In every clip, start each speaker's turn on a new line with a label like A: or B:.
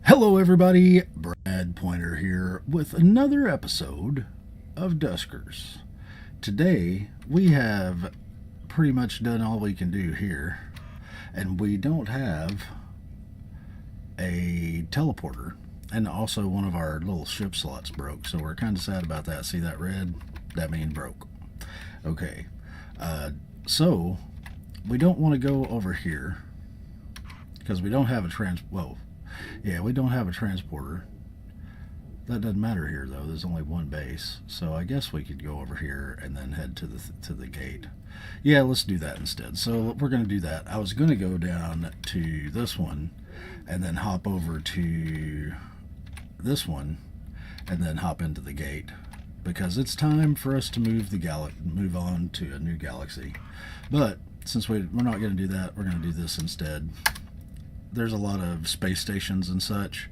A: Hello, everybody. Brad Pointer here with another episode of Duskers. Today, we have pretty much done all we can do here, and we don't have a teleporter, and also one of our little ship slots broke, so we're kind of sad about that. See that red? That means broke. Okay, so we don't want to go over here because we don't have a we don't have a transporter. That doesn't matter here though. There's only one base, so I guess we could go over here and then head to the gate. Yeah, let's do that instead. So we're going to do that. I was going to go down to this one and then hop over to this one and then hop into the gate because it's time for us to move on to a new galaxy. But since we're not going to do that, we're going to do this instead. There's a lot of space stations and such.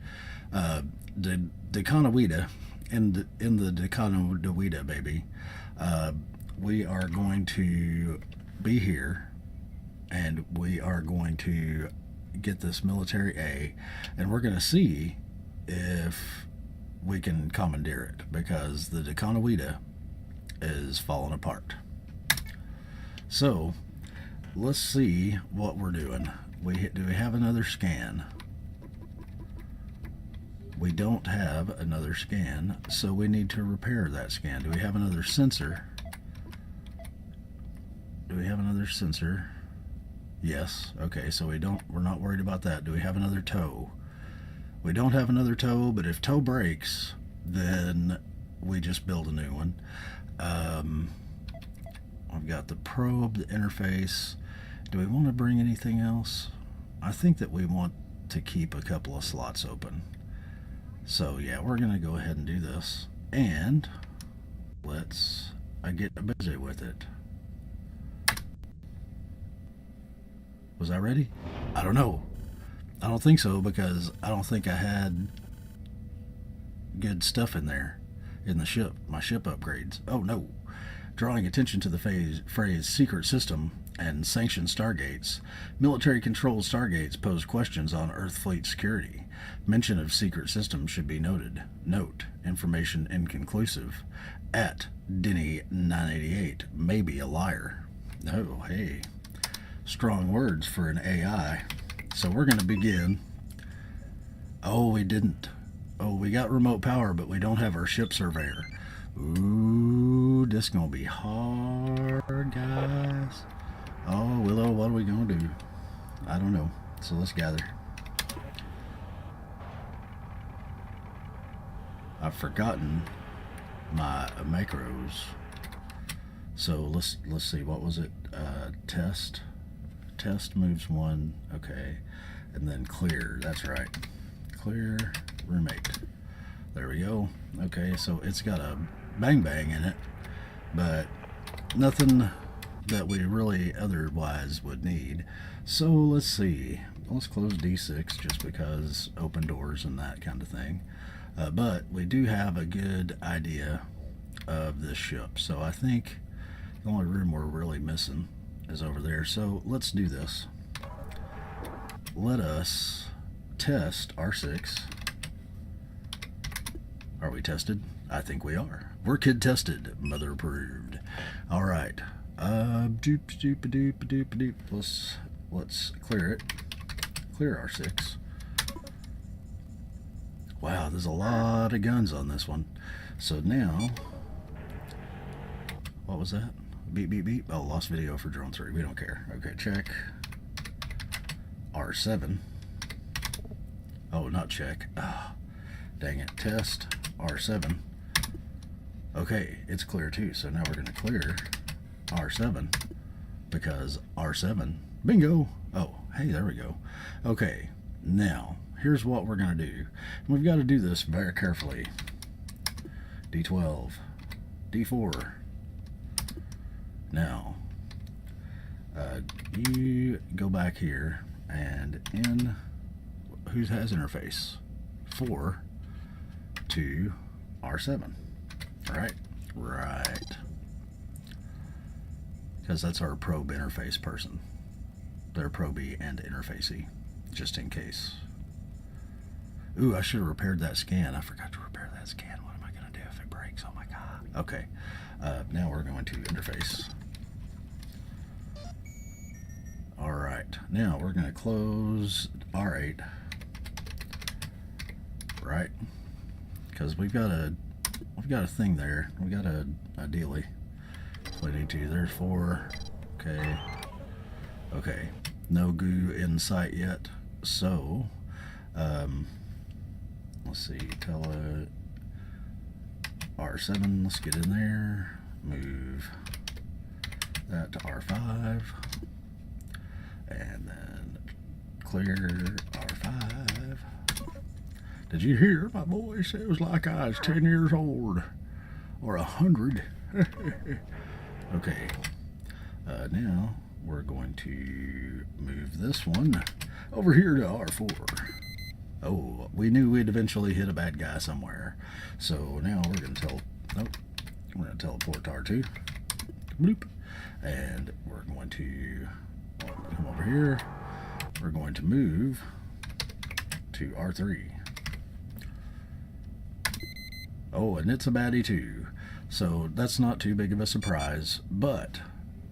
A: Deconawida, in the Deconawida, baby, we are going to be here, and we are going to get this military A, and we're going to see if we can commandeer it, because the Deconawida is falling apart. So, let's see what we're doing. Do we have another scan? We don't have another scan, so we need to repair that scan. Do we have another sensor? Do we have another sensor? Yes. Okay, so we're not worried about that. Do we have another tow? We don't have another tow, but if tow breaks, then we just build a new one. I've got the probe, the interface. Do we want to bring anything else? I think that we want to keep a couple of slots open. So yeah, we're going to go ahead and do this. And let's get busy with it. Was I ready? I don't know. I don't think so, because I don't think I had good stuff in there in the ship, my ship upgrades. Oh no. Drawing attention to the phrase secret system and sanctioned stargates, military controlled stargates pose questions on Earth fleet security. Mention of secret systems should be noted. Note, information inconclusive. At Denny 988, maybe a liar. Oh, hey. Strong words for an AI. So we're going to begin. Oh, we didn't. Oh, we got remote power, but we don't have our ship surveyor. Ooh, this gonna be hard, guys. Oh, Willow, what are we gonna do? I don't know. So let's gather. I've forgotten my macros. So let's see. What was it? Test. Test moves one. Okay, and then clear. That's right. Clear roommate. There we go. Okay, so it's got a bang bang in it, but nothing that we really otherwise would need. So let's see. Let's close D6 just because open doors and that kind of thing. But we do have a good idea of this ship. So I think the only room we're really missing is over there. So let's do this. Let us test R6. Are we tested? I think we are. We're kid tested, mother approved. All right. Let's clear it. Clear R6. Wow, there's a lot of guns on this one. So now, what was that? Beep, beep, beep. Oh, lost video for drone 3. We don't care. Okay, check. R7. Oh, not check. Ah, dang it. Test. R7. Okay, it's clear too, so now we're going to clear R7 because R7, bingo. Oh, hey, there we go. Okay, now here's what we're going to do. We've got to do this very carefully. D12, D4. Now, you go back here and in who has interface 4 to R7. Right. Because that's our probe interface person. They're probey and interfacey, just in case. Ooh, I should have repaired that scan. I forgot to repair that scan. What am I going to do if it breaks? Oh my god. Okay. Now we're going to interface. Alright. Now we're going to close R8. Right? Because we've got a thing there. We got a dealie. We need to. There's 4. Okay. Okay. No goo in sight yet. So, let's see. Tele R7. Let's get in there. Move that to R5. And then clear R5. Did you hear my voice? It was like I was 10 years old. Or 100. Okay. Now we're going to move this one over here to R4. Oh, we knew we'd eventually hit a bad guy somewhere. So now we're going to we're going to teleport to R2. Bloop. And we're going to come over here. We're going to move to R3. Oh, and it's a baddie too. So that's not too big of a surprise, but,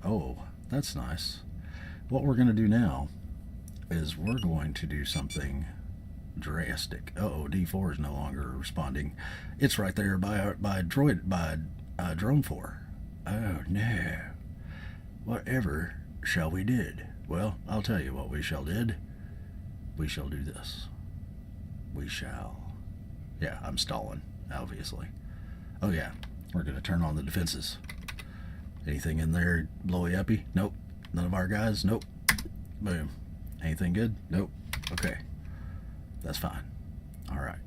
A: oh, that's nice. What we're going to do now is we're going to do something drastic. Uh-oh, D4 is no longer responding. It's right there by drone 4. Oh, no. Whatever shall we did? Well, I'll tell you what we shall did. We shall do this. We shall. Yeah, I'm stalling, obviously. Oh, yeah. We're going to turn on the defenses. Anything in there blowy uppy? Nope. None of our guys? Nope. Boom. Anything good? Nope. Okay. That's fine. All right.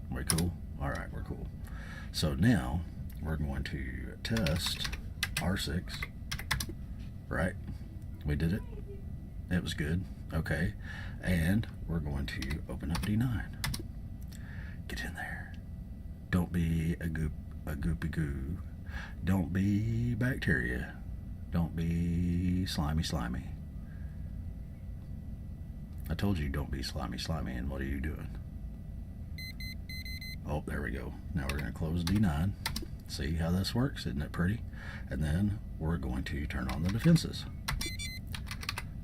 A: We're cool? All right, we're cool. So now we're going to test R6. Right? We did it. It was good. Okay. And we're going to open up D9. Get in there. Don't be a goopy goo. Don't be bacteria. Don't be slimy. I told you don't be slimy, and what are you doing? Oh, there we go. Now we're going to close D9. See how this works? Isn't it pretty? And then we're going to turn on the defenses.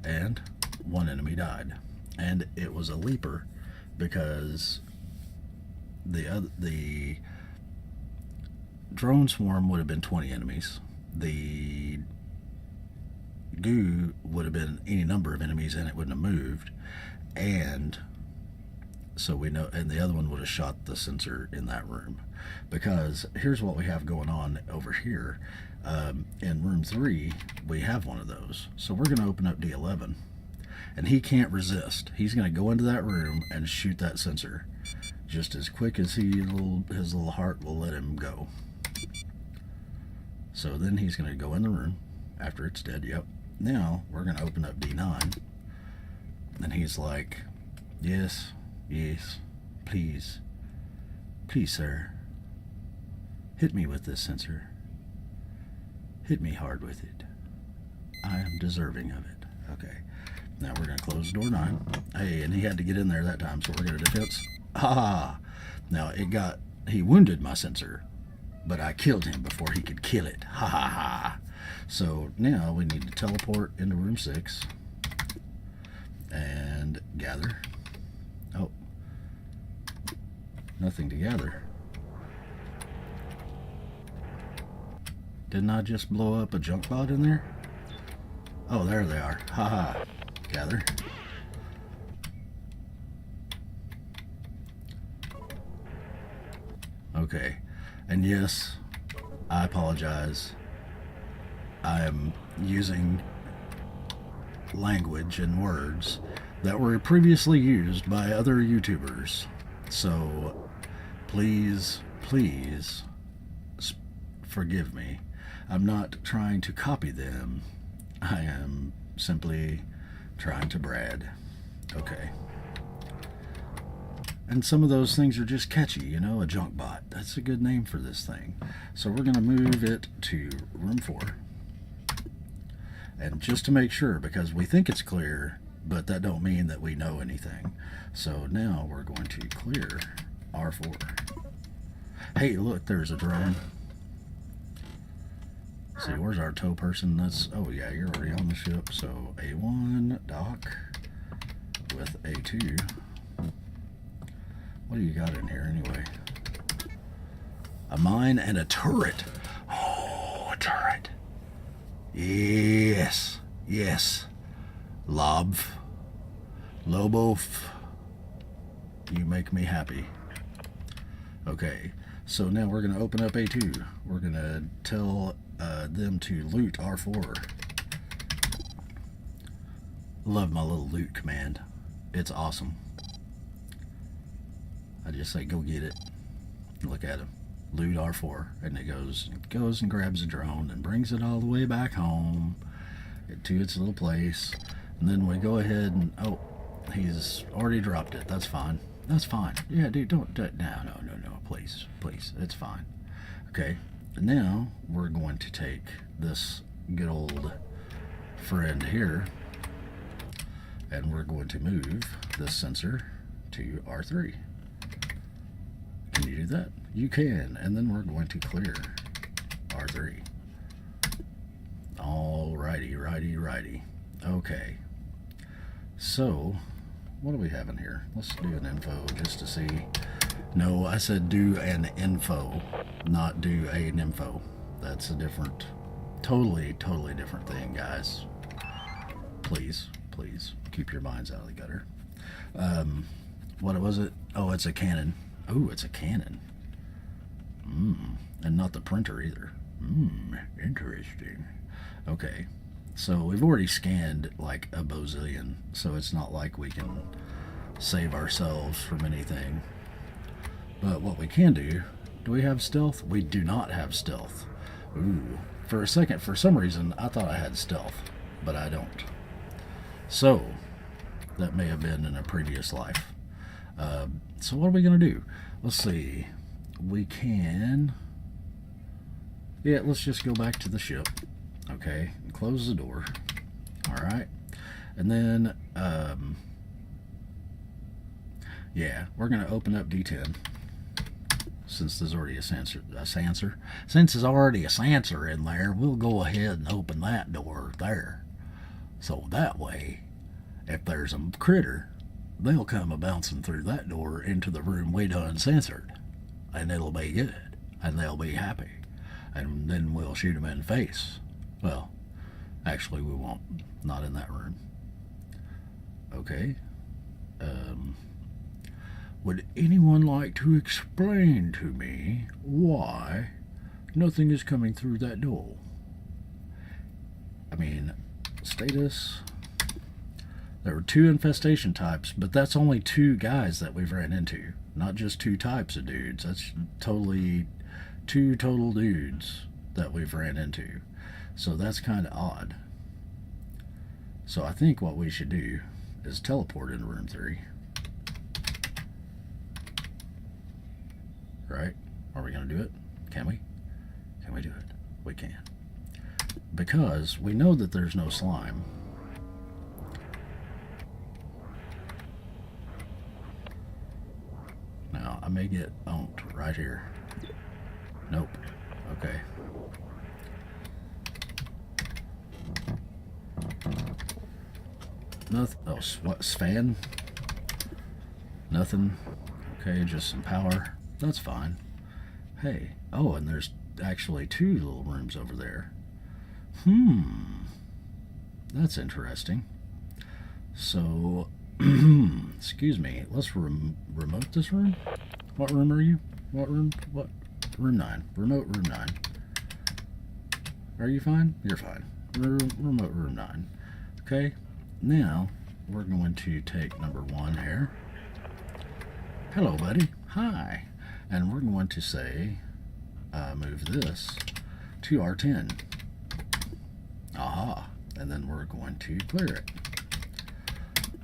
A: And one enemy died. And it was a leaper because the drone swarm would have been 20 enemies. The goo would have been any number of enemies and it wouldn't have moved. And so we know, and the other one would have shot the sensor in that room. Because here's what we have going on over here. In room 3, we have one of those. So we're going to open up D11. And he can't resist. He's going to go into that room and shoot that sensor just as quick as his little heart will let him go. So then he's going to go in the room after it's dead. Yep. Now we're going to open up D9. And he's like, yes, please, sir. Hit me with this sensor. Hit me hard with it. I am deserving of it. Okay. Now we're going to close door 9. Hey, and he had to get in there that time, so we're going to defense. Ha! Now he wounded my sensor, but I killed him before he could kill it. Ha ha ha! So now we need to teleport into room 6 and gather. Oh, nothing to gather. Didn't I just blow up a junk bot in there? Oh, there they are. Ha ha! Gather. Okay, and yes, I apologize. I am using language and words that were previously used by other YouTubers. So please forgive me. I'm not trying to copy them. I am simply trying to brag. Okay. And some of those things are just catchy, you know, a junk bot. That's a good name for this thing. So we're going to move it to room 4. And just to make sure, because we think it's clear, but that don't mean that we know anything. So now we're going to clear R4. Hey, look, there's a drone. See, where's our tow person? That's, oh yeah, you're already on the ship. So A1 dock with A2. What do you got in here anyway? A mine and a turret. Oh, a turret. Yes, yes. Lobof. You make me happy. Okay, so now we're going to open up A2. We're going to tell them to loot R4. Love my little loot command. It's awesome. I just say go get it. Look at him. Loot R4. And it goes and grabs a drone and brings it all the way back home to its little place. And then we go ahead and, oh, he's already dropped it. That's fine. That's fine. Yeah, dude, don't no, please, it's fine. Okay, and now we're going to take this good old friend here, and we're going to move this sensor to R3. Can you do that? You can, and then we're going to clear R3. Righty. Okay, so what do we have in here? Let's do an info just to see. No, I said do an info, not do an info. That's a different, totally different thing, guys. Please keep your minds out of the gutter. What was it? Oh, it's a cannon. Oh, it's a cannon. And not the printer either. Interesting. Okay, so we've already scanned like a bazillion, so it's not like we can save ourselves from anything. But what we can do we have stealth? We do not have stealth. Ooh, for a second, for some reason, I thought I had stealth, but I don't. So, that may have been in a previous life. So what are we going to do? Let's see. We can... Yeah, let's just go back to the ship. Okay, and close the door. Alright. And then, yeah, we're going to open up D10. Since there's already a sensor, since there's already a sensor in there, we'll go ahead and open that door there. So that way, if there's a critter, they'll come a-bouncing through that door into the room we done censored. And it'll be good. And they'll be happy. And then we'll shoot them in the face. Well, actually we won't. Not in that room. Okay. Would anyone like to explain to me why nothing is coming through that door? I mean, status. There were 2 infestation types, but that's only 2 guys that we've ran into. Not just 2 types of dudes. That's totally 2 total dudes that we've ran into. So that's kind of odd. So I think what we should do is teleport into room 3. Right? Are we going to do it? Can we? Can we do it? We can. Because we know that there's no slime. Now, I may get owned right here. Nope. Okay. Nothing. Oh, what? Span? Nothing. Okay, just some power. That's fine. Hey. Oh, and there's actually 2 little rooms over there. That's interesting. So, excuse me. Let's remote this room. What room are you? What room? What? Room 9. Remote room 9. Are you fine? You're fine. Remote room 9. Okay. Now, we're going to take number 1 here. Hello, buddy. Hi. And we're going to say, move this to R10. Aha. And then we're going to clear it.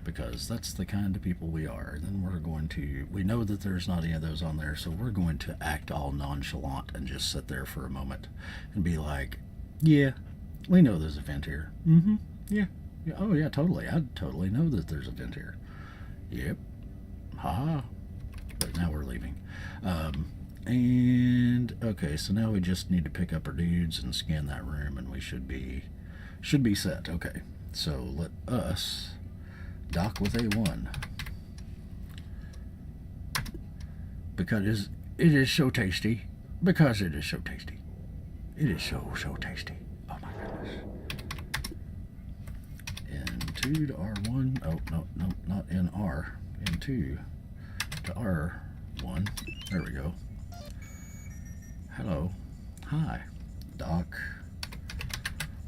A: Because that's the kind of people we are. And then we're going to, we know that there's not any of those on there, so we're going to act all nonchalant and just sit there for a moment and be like, yeah, we know there's a vent here. Yeah, Yeah, oh yeah, totally. I totally know that there's a vent here. Yep. Haha. But now we're leaving. And okay, so now we just need to pick up our dudes and scan that room, and we should be set. Okay, so let us dock with A1 because it is so tasty. Because it is so tasty. It is so tasty. Oh my goodness. N2 to R1. Oh no, not NR. N2 to R1. There we go. Hello. Hi. Dock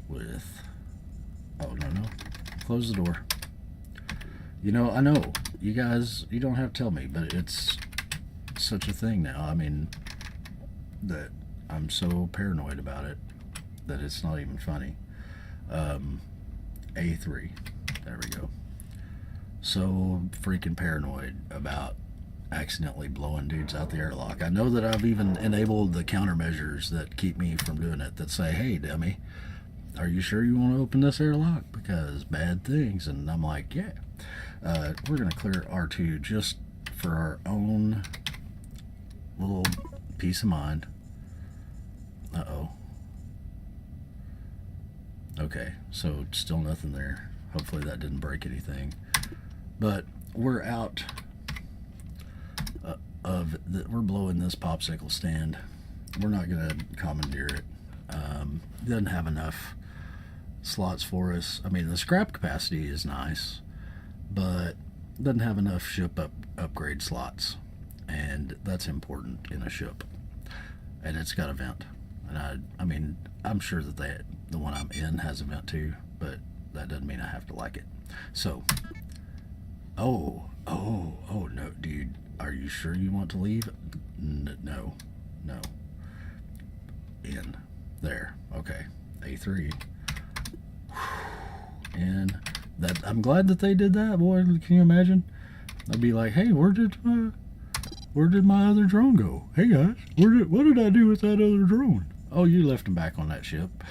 A: with... Oh, no. Close the door. You know, I know. You guys, you don't have to tell me, but it's such a thing now. I mean, that I'm so paranoid about it that it's not even funny. A3. There we go. So freaking paranoid about accidentally blowing dudes out the airlock. I know that I've even enabled the countermeasures that keep me from doing it, that say, hey dummy, are you sure you want to open this airlock because bad things? And I'm like, yeah. We're gonna clear R2 just for our own little peace of mind. Uh-oh. Okay, so still nothing there. Hopefully that didn't break anything, but we're out we're blowing this popsicle stand. We're not gonna commandeer it. It doesn't have enough slots for us. I mean, the scrap capacity is nice, but doesn't have enough ship upgrade slots, and that's important in a ship. And it's got a vent, and I mean, I'm sure that the one I'm in has a vent too, but that doesn't mean I have to like it. So, oh no, dude. Are you sure you want to leave? No. In. There. Okay. A3. And that, I'm glad that they did that, boy. Can you imagine? I'd be like, hey, where did my other drone go? Hey guys, what did I do with that other drone? Oh, you left him back on that ship.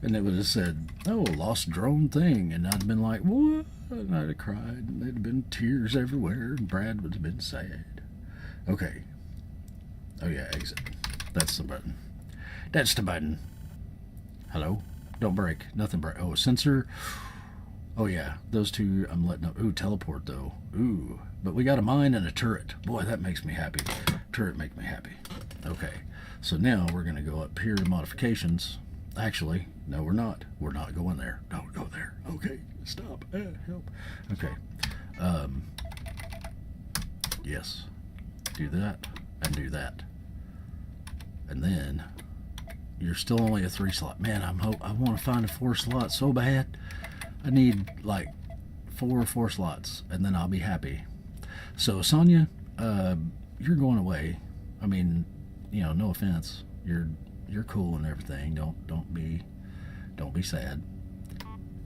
A: And it would have said, oh, lost drone thing. And I'd have been like, what? And I'd have cried, and there'd have been tears everywhere, and Brad would have been sad. Okay. Oh yeah, exit. That's the button. That's the button. Hello? Don't break. Nothing break. Oh, sensor. Oh yeah, those two I'm letting up. Ooh, teleport though. Ooh, but we got a mine and a turret. Boy, that makes me happy. Turret make me happy. Okay, so now we're gonna go up here to modifications. Actually, no, we're not. We're not going there. Don't go there. Okay, stop. Help. Okay. Yes. Do that and do that. And then you're still only a 3 slot. Man, I want to find a 4 slot so bad. I need like 4 slots, and then I'll be happy. So Sonia, you're going away. I mean, you know, no offense. You're cool and everything. Don't be sad.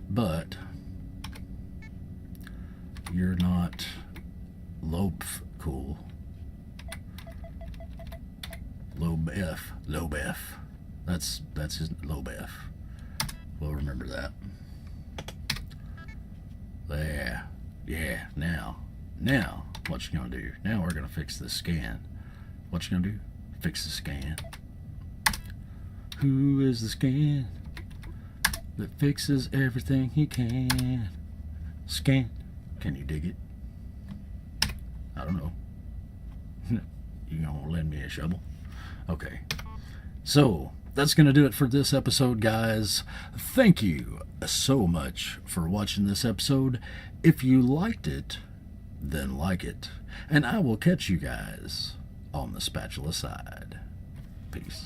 A: But you're not Lobe cool. Lobe F. That's his Lobe F. We'll remember that. There. Yeah. Now, what you gonna do? Now we're gonna fix this scan. What you gonna do? Fix the scan. Who is the scan that fixes everything he can? Scan. Can you dig it? I don't know. You gonna lend me a shovel? Okay. So, that's going to do it for this episode, guys. Thank you so much for watching this episode. If you liked it, then like it. And I will catch you guys on the spatula side. Peace.